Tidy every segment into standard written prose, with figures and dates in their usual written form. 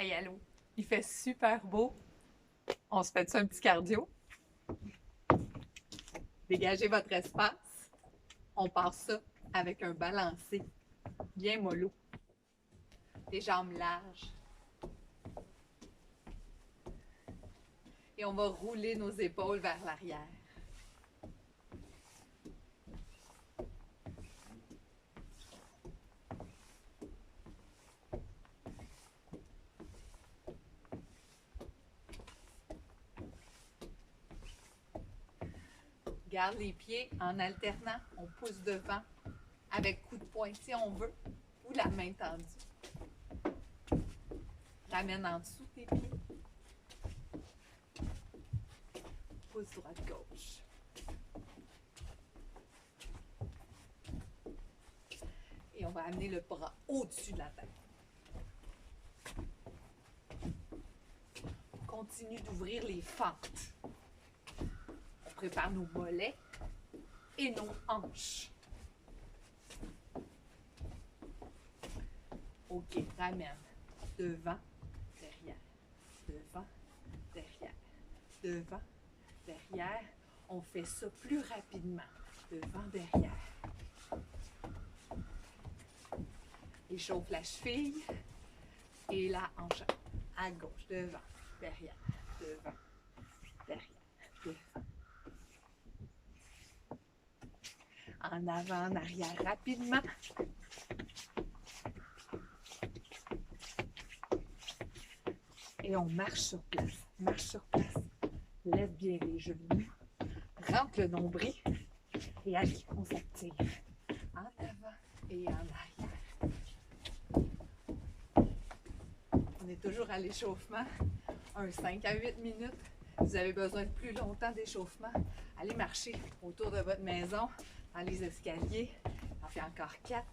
Hey, allô, il fait super beau. On se fait un petit cardio? Dégagez votre espace. On part ça avec un balancé bien mollo. Les jambes larges. Et on va rouler nos épaules vers l'arrière. Garde les pieds en alternant. On pousse devant avec coup de poing si on veut ou la main tendue. Ramène en dessous tes pieds. Pousse droite-gauche. Et on va amener le bras au-dessus de la tête. Continue d'ouvrir les fentes. On prépare nos mollets et nos hanches. OK, ramène. Devant, derrière. Devant, derrière. Devant, derrière. On fait ça plus rapidement. Devant, derrière. Échauffe la cheville et la hanche à gauche. Devant, derrière. Devant, derrière. Devant. En avant, en arrière, rapidement. Et on marche sur place. Marche sur place. Lève bien les genoux. Rentre le nombril. Et allez, on s'active. En avant et en arrière. On est toujours à l'échauffement. Un 5 à 8 minutes. Si vous avez besoin de plus longtemps d'échauffement, allez marcher autour de votre maison, dans les escaliers. On fait encore 4.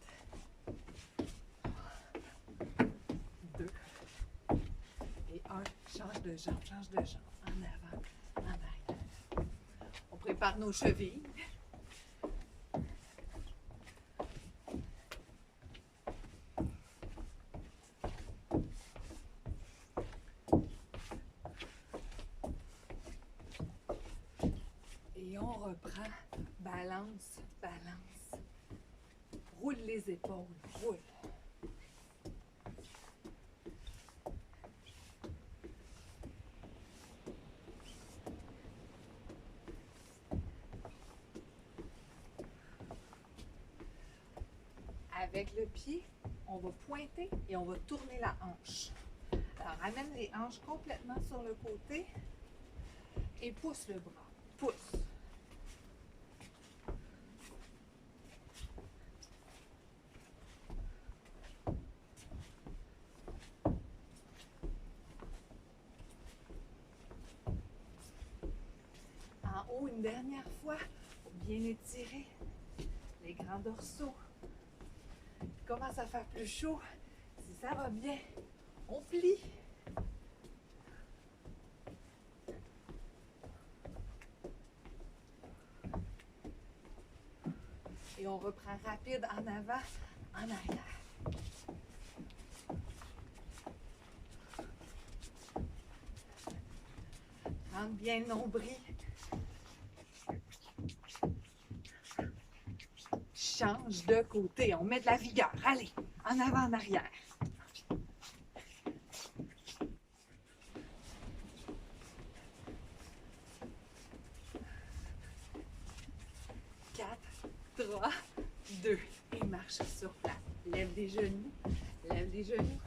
2. Et 1. Change de jambe, change de jambe. En avant, en arrière. On prépare nos chevilles. Et on reprend. Balance, balance. Roule les épaules, roule. Avec le pied, on va pointer et on va tourner la hanche. Alors, ramène les hanches complètement sur le côté et pousse le bras. Pousse. En haut, une dernière fois, pour bien étirer les grands dorsaux. Il commence à faire plus chaud. Si ça va bien, on plie. Et on reprend rapide en avant, en arrière. Rentre bien le nombril. Change de côté. On met de la vigueur. Allez, en avant, en arrière. 4, 3, 2. Et marche sur place. Lève les genoux. Lève les genoux.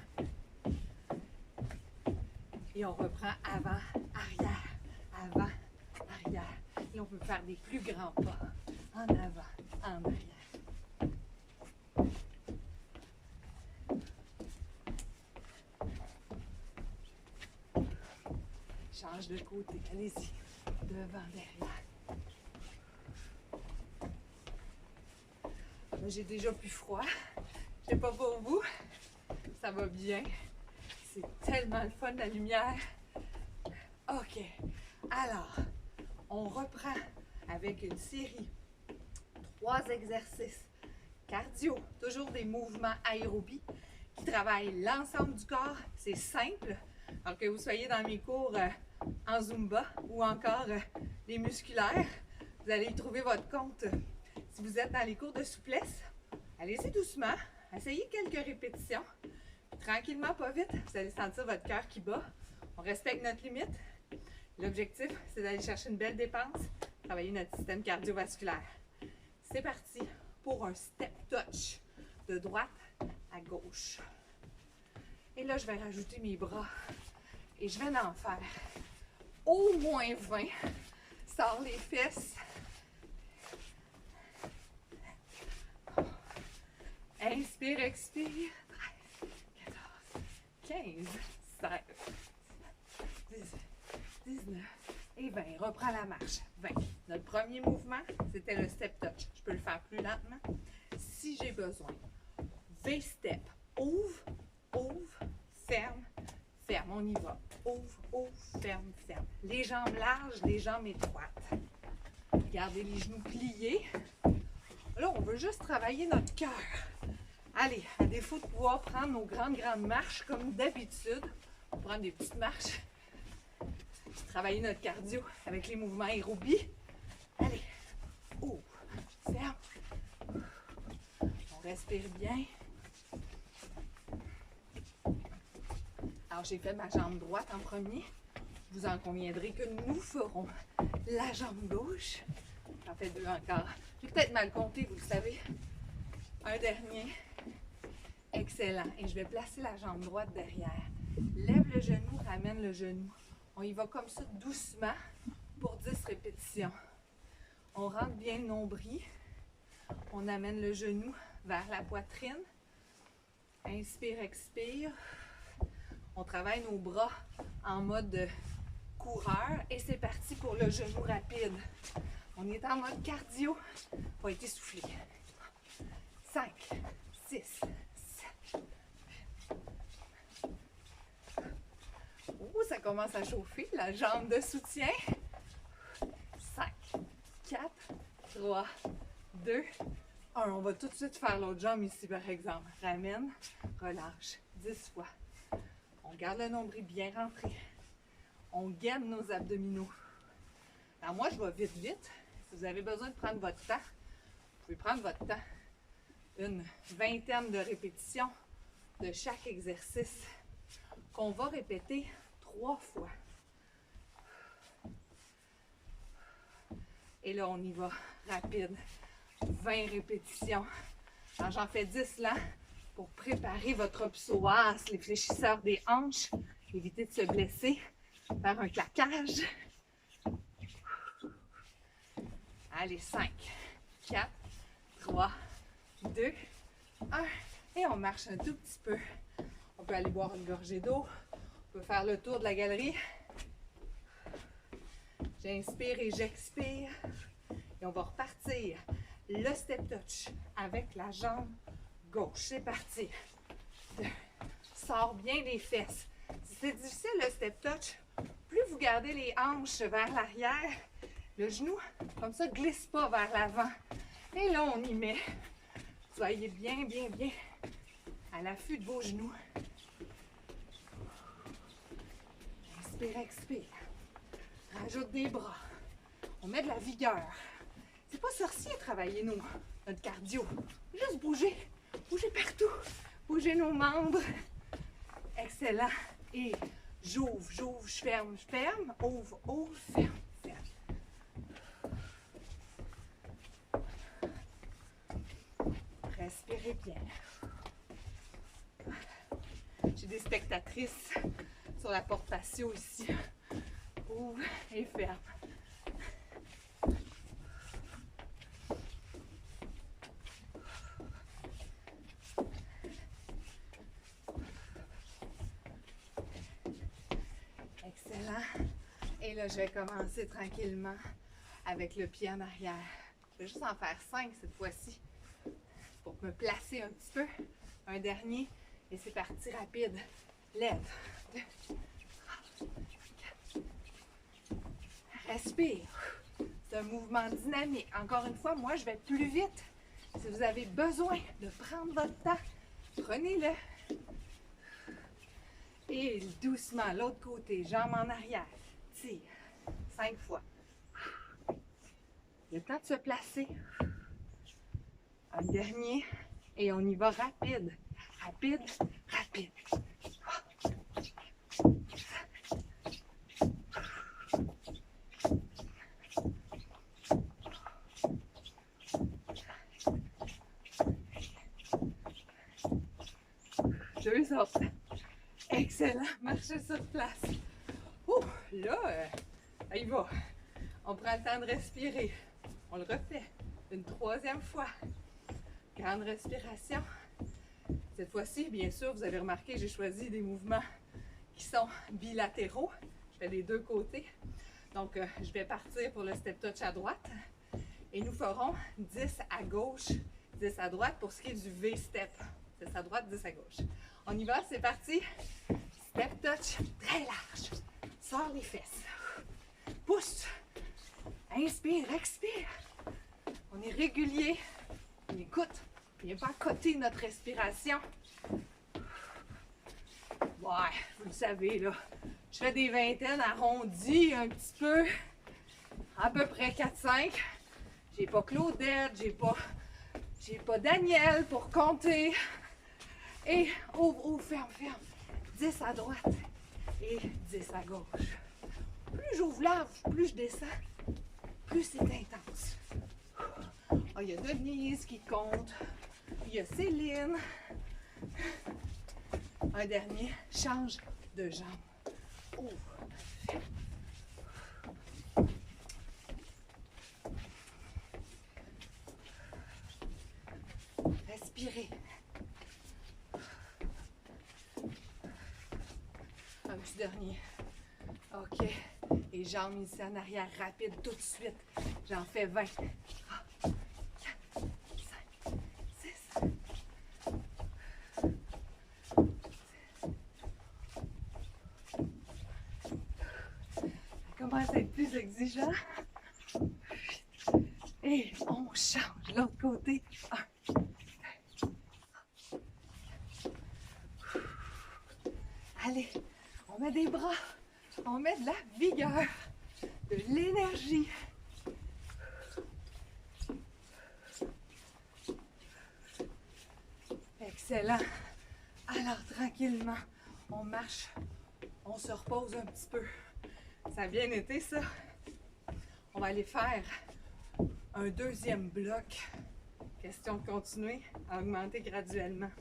Et on reprend avant, arrière, avant, arrière. Et on peut faire des plus grands pas. En avant, en arrière. Change de côté. Allez-y. Devant, derrière. J'ai déjà plus froid. Je sais pas pour vous. Ça va bien. C'est tellement le fun, la lumière. OK. Alors, on reprend avec une série. 3 exercices. Cardio, toujours des mouvements aérobie. qui travaille l'ensemble du corps. C'est simple. Alors que vous soyez dans mes cours en Zumba ou encore les musculaires, vous allez y trouver votre compte. Si vous êtes dans les cours de souplesse, allez-y doucement. Essayez quelques répétitions. Tranquillement, pas vite, vous allez sentir votre cœur qui bat. On respecte notre limite. L'objectif, c'est d'aller chercher une belle dépense, travailler notre système cardiovasculaire. C'est parti pour un step touch de droite à gauche. Et là, je vais rajouter mes bras et je vais en faire au moins 20. Sors les fesses. Inspire, expire. 13, 14, 15, 16, 18, 19 et 20. Reprends la marche. 20. Notre premier mouvement, c'était le step touch. Je peux le faire plus lentement si j'ai besoin. V-step. Ouvre, ouvre, ferme, ferme. On y va. Ouvre, ouvre, ferme, ferme. Les jambes larges, les jambes étroites. Gardez les genoux pliés. Là, on veut juste travailler notre cœur. Allez, à défaut de pouvoir prendre nos grandes marches comme d'habitude, on va prendre des petites marches. Travailler notre cardio avec les mouvements aérobies. Allez, ouvre, ferme. On respire bien. Alors, j'ai fait ma jambe droite en premier. Vous en conviendrez que nous ferons la jambe gauche. J'en fais 2 encore. J'ai peut-être mal compté, vous le savez. Un dernier. Excellent. Et je vais placer la jambe droite derrière. Lève le genou, ramène le genou. On y va comme ça doucement pour 10 répétitions. On rentre bien le nombril. On amène le genou vers la poitrine. Inspire, expire. On travaille nos bras en mode coureur et c'est parti pour le genou rapide. On est en mode cardio. On va être essoufflé. 5, 6, 7. Oh, ça commence à chauffer. La jambe de soutien. 5, 4, 3, 2, 1. On va tout de suite faire l'autre jambe ici, par exemple. Ramène, relâche. 10 fois. On garde le nombril bien rentré. On gaine nos abdominaux. Alors moi, je vais vite, vite. Si vous avez besoin de prendre votre temps, vous pouvez prendre votre temps. Une vingtaine de répétitions de chaque exercice qu'on va répéter 3 fois. Et là, on y va rapide. 20 répétitions. Alors, j'en fais 10 là pour préparer votre psoas, les fléchisseurs des hanches. Évitez de se blesser par un claquage. Allez, 5, 4, 3, 2, 1. Et on marche un tout petit peu. On peut aller boire une gorgée d'eau. On peut faire le tour de la galerie. J'inspire et j'expire. Et on va repartir le step touch avec la jambe gauche. C'est parti. 2. Sors bien les fesses. Si c'est difficile le step touch, plus vous gardez les hanches vers l'arrière, le genou, comme ça, glisse pas vers l'avant. Et là, on y met. Soyez bien, bien, bien à l'affût de vos genoux. Inspire, expire. Rajoute des bras. On met de la vigueur. C'est pas sorcier travailler notre cardio. Juste bouger. Bouger partout. Bouger nos membres. Excellent. Et j'ouvre, j'ouvre, je ferme, ouvre, ouvre, ferme, ferme. Respirez bien. J'ai des spectatrices sur la porte patio ici. Ouvre et ferme. Excellent. Et là, je vais commencer tranquillement avec le pied en arrière. Je vais juste en faire 5 cette fois-ci pour me placer un petit peu. Un dernier et c'est parti rapide. Lève. 2, 3, 4. Respire. C'est un mouvement dynamique. Encore une fois, moi, je vais plus vite. Si vous avez besoin de prendre votre temps, prenez-le. Et doucement, l'autre côté, jambes en arrière. Tire. 5 fois. Le temps de se placer. Un dernier. Et on y va rapide. Rapide, rapide. Deux autres. Excellent. Marchez sur place. Ouh, là, il va. On prend le temps de respirer. On le refait. Une troisième fois. Grande respiration. Cette fois-ci, bien sûr, vous avez remarqué, j'ai choisi des mouvements qui sont bilatéraux. Je fais les deux côtés. Donc, je vais partir pour le step touch à droite. Et nous ferons 10 à gauche, 10 à droite pour ce qui est du V-step. 10 à droite, 10 à gauche. On y va, c'est parti. Step touch très large. Sors les fesses. Pousse. Inspire, expire. On est régulier. On écoute. On ne vient pas coter notre respiration. Ouais, vous le savez, là. Je fais des vingtaines arrondies un petit peu. À peu près 4-5. J'ai pas Claudette, j'ai pas Daniel pour compter. Et ouvre, ouvre, ferme, ferme. 10 à droite et 10 à gauche. Plus j'ouvre large, plus je descends, plus c'est intense. Il y a Denise qui compte. Il y a Céline. Un dernier, change de jambe. Ouvre. Respirez. Un petit dernier. OK. Et jambes ici en arrière, rapide tout de suite. J'en fais 20. 3, 4, 5, 6. Ça commence à être plus exigeant. Et on change l'autre côté. 1, 2, 3. Allez, on met des bras. On met de la vigueur, de l'énergie. Excellent. Alors, tranquillement, on marche, on se repose un petit peu. Ça a bien été, ça. On va aller faire un deuxième bloc. Question de continuer à augmenter graduellement.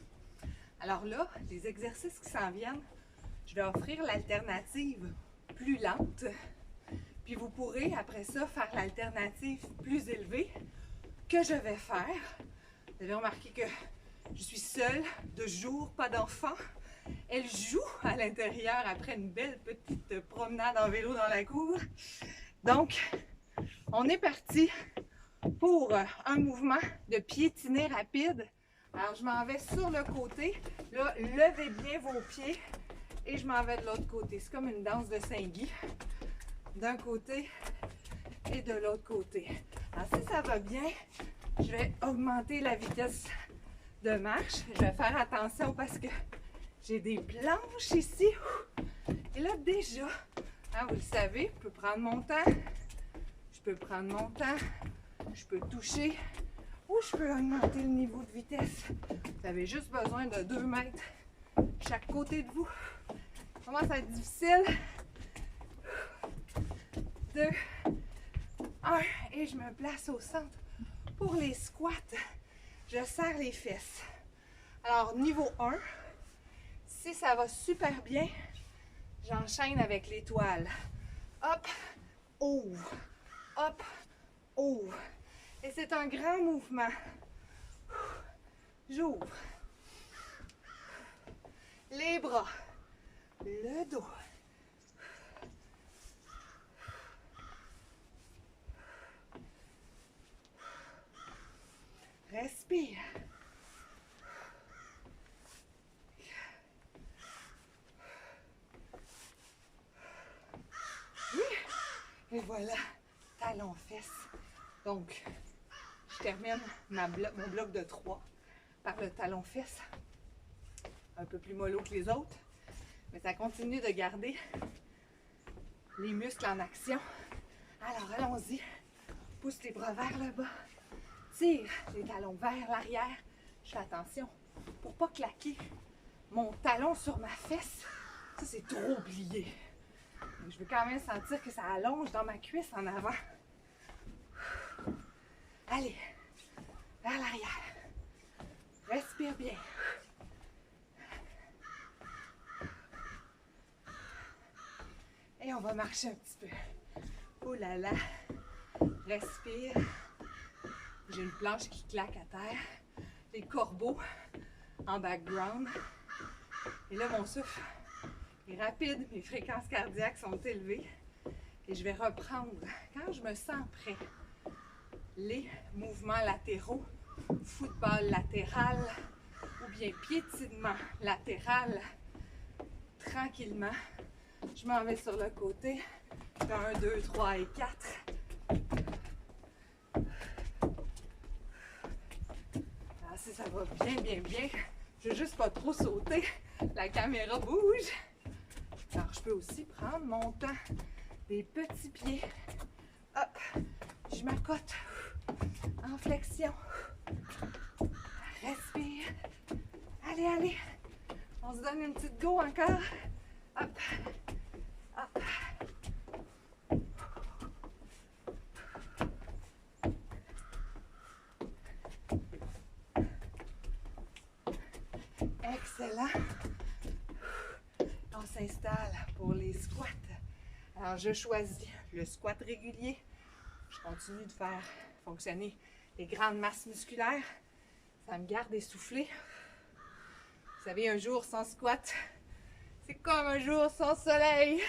Alors là, les exercices qui s'en viennent, je vais offrir l'alternative plus lente. Puis vous pourrez, après ça, faire l'alternative plus élevée que je vais faire. Vous avez remarqué que je suis seule, de jour, pas d'enfant. Elle joue à l'intérieur après une belle petite promenade en vélo dans la cour. Donc, on est parti pour un mouvement de piétiner rapide. Alors, je m'en vais sur le côté. Là, levez bien vos pieds. Et je m'en vais de l'autre côté. C'est comme une danse de Saint-Guy. D'un côté et de l'autre côté. Alors si ça va bien, je vais augmenter la vitesse de marche. Je vais faire attention parce que j'ai des planches ici. Et là déjà, hein, vous le savez, je peux prendre mon temps. Je peux prendre mon temps. Je peux toucher. Ou je peux augmenter le niveau de vitesse. Vous avez juste besoin de 2 mètres chaque côté de vous. Ça commence à être difficile. 2, 1 et je me place au centre pour les squats. Je serre les fesses. Alors, niveau 1, si ça va super bien, j'enchaîne avec l'étoile. Hop, ouvre. Hop, ouvre. Et c'est un grand mouvement. J'ouvre. Les bras. Le dos. Respire. Oui. Et voilà, talon-fesse. Donc, je termine mon bloc de 3 par le talon-fesse. Un peu plus mollo que les autres. Mais ça continue de garder les muscles en action. Alors, allons-y. Pousse les bras vers le bas. Tire les talons vers l'arrière. Je fais attention pour pas claquer mon talon sur ma fesse. Ça, c'est trop plié. Mais je veux quand même sentir que ça allonge dans ma cuisse en avant. Allez, vers l'arrière. Respire bien. Et on va marcher un petit peu. Oh là là. Respire. J'ai une planche qui claque à terre. Les corbeaux en background. Et là, mon souffle est rapide. Mes fréquences cardiaques sont élevées. Et je vais reprendre, quand je me sens prêt, les mouvements latéraux, football latéral ou bien piétinement latéral. Tranquillement, je m'en vais sur le côté. 1, 2, 3 et 4. Alors, si ça va bien, bien, bien, je veux juste pas trop sauter. La caméra bouge. Alors, je peux aussi prendre mon temps. Des petits pieds. Hop, je m'accote en flexion. Respire. Allez, allez. On se donne une petite go encore. Hop, hop. Excellent. On s'installe pour les squats. Alors, je choisis le squat régulier. Je continue de faire fonctionner les grandes masses musculaires. Ça me garde essoufflée. Vous savez, un jour sans squat, c'est comme un jour sans soleil.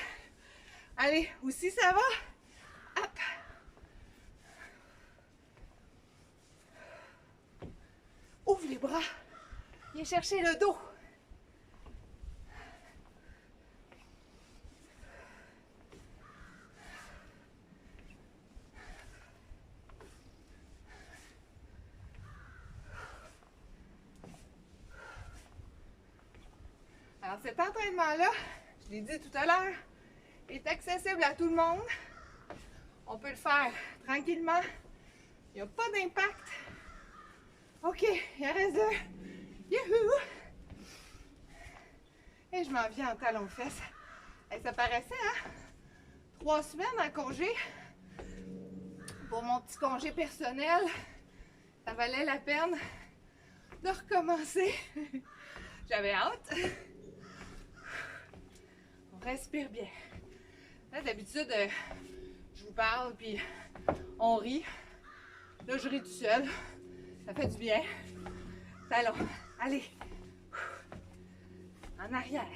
Allez, aussi ça va? Hop! Ouvre les bras. Viens chercher le dos. Alors cet entraînement-là, je l'ai dit tout à l'heure, est accessible à tout le monde. On peut le faire tranquillement. Il n'y a pas d'impact. OK, il en reste deux. Youhou! Et je m'en viens en talons-fesses. Et ça paraissait, hein? 3 semaines en congé. Pour mon petit congé personnel, ça valait la peine de recommencer. J'avais hâte. On respire bien. Là, d'habitude, je vous parle, puis on rit. Là, je ris tout seul. Ça fait du bien. Talons. Allez. En arrière.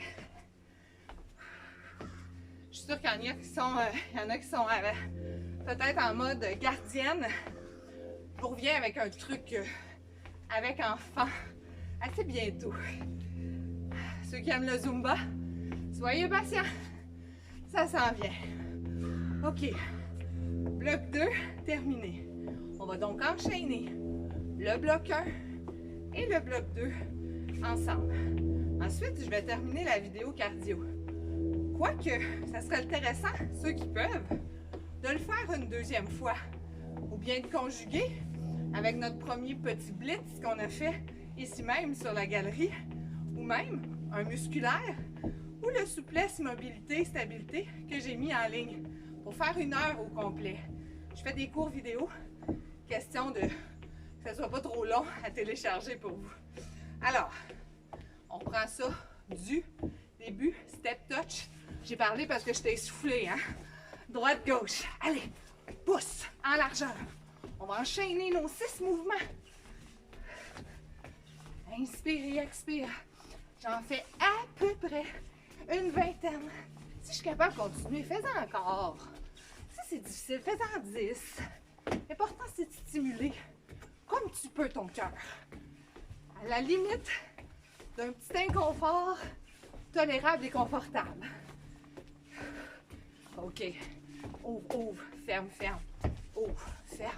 Je suis sûre qu'il y en a qui sont peut-être en mode gardienne. Je vous reviens avec un truc avec enfant assez bientôt. Ceux qui aiment le Zumba, soyez patients. Ça s'en vient. OK. Bloc 2, terminé. On va donc enchaîner le bloc 1 et le bloc 2 ensemble. Ensuite, je vais terminer la vidéo cardio. Quoique, ça serait intéressant, ceux qui peuvent, de le faire une deuxième fois. Ou bien de conjuguer avec notre premier petit blitz qu'on a fait ici même sur la galerie. Ou même un musculaire ou le souplesse, mobilité, stabilité que j'ai mis en ligne pour faire 1 heure au complet. Je fais des cours vidéo. Question de que ça soit pas trop long à télécharger pour vous. Alors, on prend ça du début, step touch. J'ai parlé parce que j'étais essoufflée, hein? Droite-gauche. Allez, pousse en largeur. On va enchaîner nos 6 mouvements. Inspire et expire. J'en fais à peu près une vingtaine. Si je suis capable de continuer, fais-en encore. Si c'est difficile, fais-en 10. L'important, c'est de stimuler comme tu peux ton cœur. À la limite d'un petit inconfort tolérable et confortable. OK. Ouvre, ouvre. Ferme, ferme. Ouvre, ferme.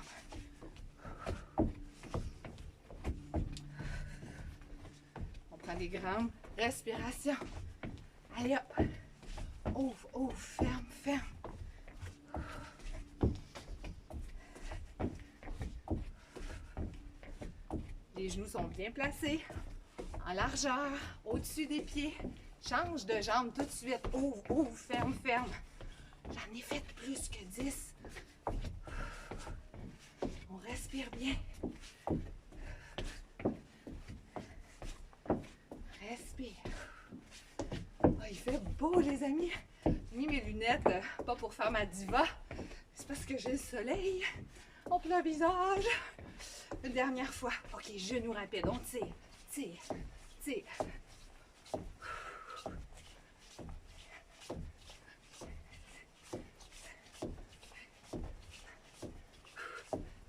On prend des grandes respirations. Allez hop. Ouvre, ouvre, ferme, ferme. Les genoux sont bien placés, en largeur, au-dessus des pieds. Change de jambe tout de suite. Ouvre, ouvre, ferme, ferme. J'en ai fait plus que 10. On respire bien. Respire. Oh, il fait beau, les amis. J'ai mis mes lunettes, pas pour faire ma diva. C'est parce que j'ai le soleil en plein visage. Une dernière fois. OK, genoux rapides. On tire, tire, tire.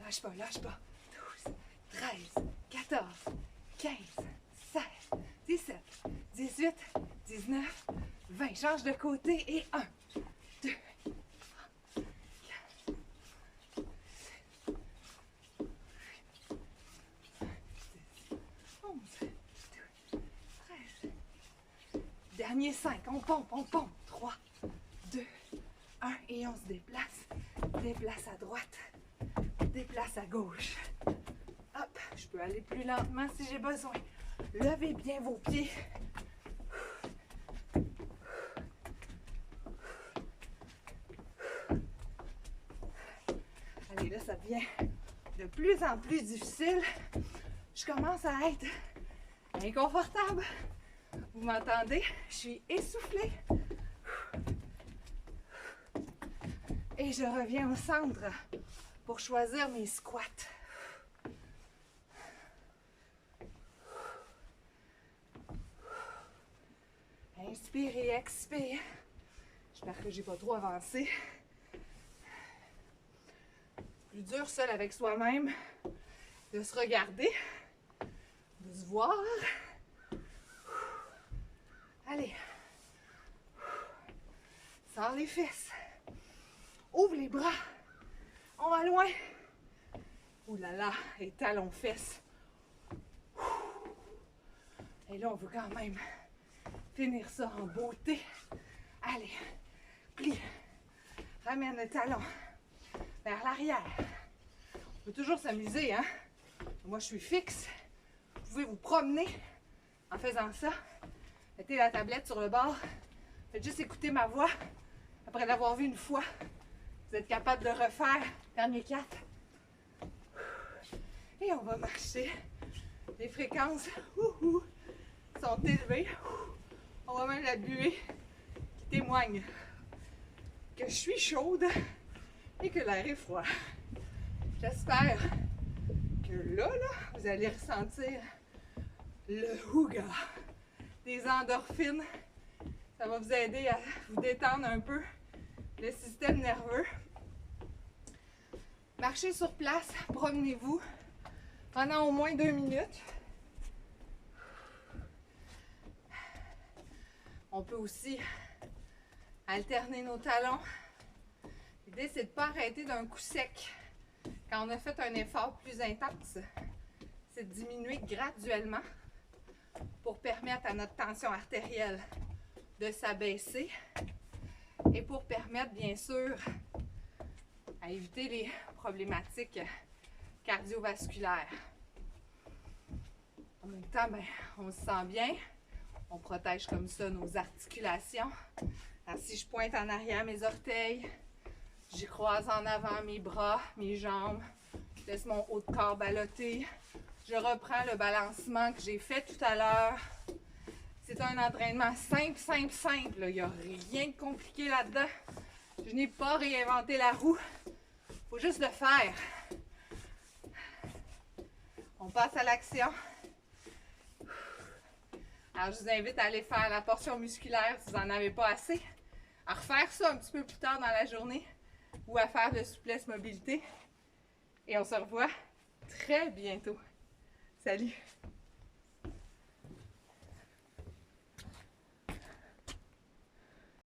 Lâche pas, lâche pas. 12, 13, 14, 15, 16, 17, 18, 19, 20. Change de côté et 1, 2, 11, 12, 13. Dernier 5. On pompe, on pompe. 3, 2, 1 et on se déplace. Déplace à droite. Déplace à gauche. Hop, je peux aller plus lentement si j'ai besoin. Levez bien vos pieds. Allez, là, ça devient de plus en plus difficile. Je commence à être inconfortable. Vous m'entendez? Je suis essoufflée. Et je reviens au centre pour choisir mes squats. Inspire et expire. J'espère que j'ai pas trop avancé. Plus dur seul avec soi-même de se regarder, de se voir. Allez. Sors les fesses. Ouvre les bras. On va loin. Ouh là là, les talons fesses. Et là, on veut quand même finir ça en beauté. Allez, plie. Ramène le talon vers l'arrière. On peut toujours s'amuser, hein? Moi, je suis fixe. Vous pouvez vous promener en faisant ça. Mettez la tablette sur le bord. Faites juste écouter ma voix. Après l'avoir vue une fois, vous êtes capable de refaire. Dernier 4. Et on va marcher. Les fréquences sont élevées. On va même la buée qui témoigne que je suis chaude et que l'air est froid. J'espère que là, vous allez ressentir le houga, des endorphines. Ça va vous aider à vous détendre un peu le système nerveux. Marchez sur place, promenez-vous pendant au moins 2 minutes. On peut aussi alterner nos talons. L'idée, c'est de ne pas arrêter d'un coup sec. Quand on a fait un effort plus intense, c'est de diminuer graduellement pour permettre à notre tension artérielle de s'abaisser et pour permettre, bien sûr, à éviter les problématiques cardiovasculaires. En même temps, on se sent bien. On protège comme ça nos articulations. Alors, si je pointe en arrière mes orteils, je croise en avant mes bras, mes jambes, je laisse mon haut de corps ballotter. Je reprends le balancement que j'ai fait tout à l'heure. C'est un entraînement simple, simple, simple. Il n'y a rien de compliqué là-dedans. Je n'ai pas réinventé la roue. Il faut juste le faire. On passe à l'action. Alors, je vous invite à aller faire la portion musculaire si vous n'en avez pas assez. À refaire ça un petit peu plus tard dans la journée ou à faire de souplesse mobilité. Et on se revoit très bientôt. Salut!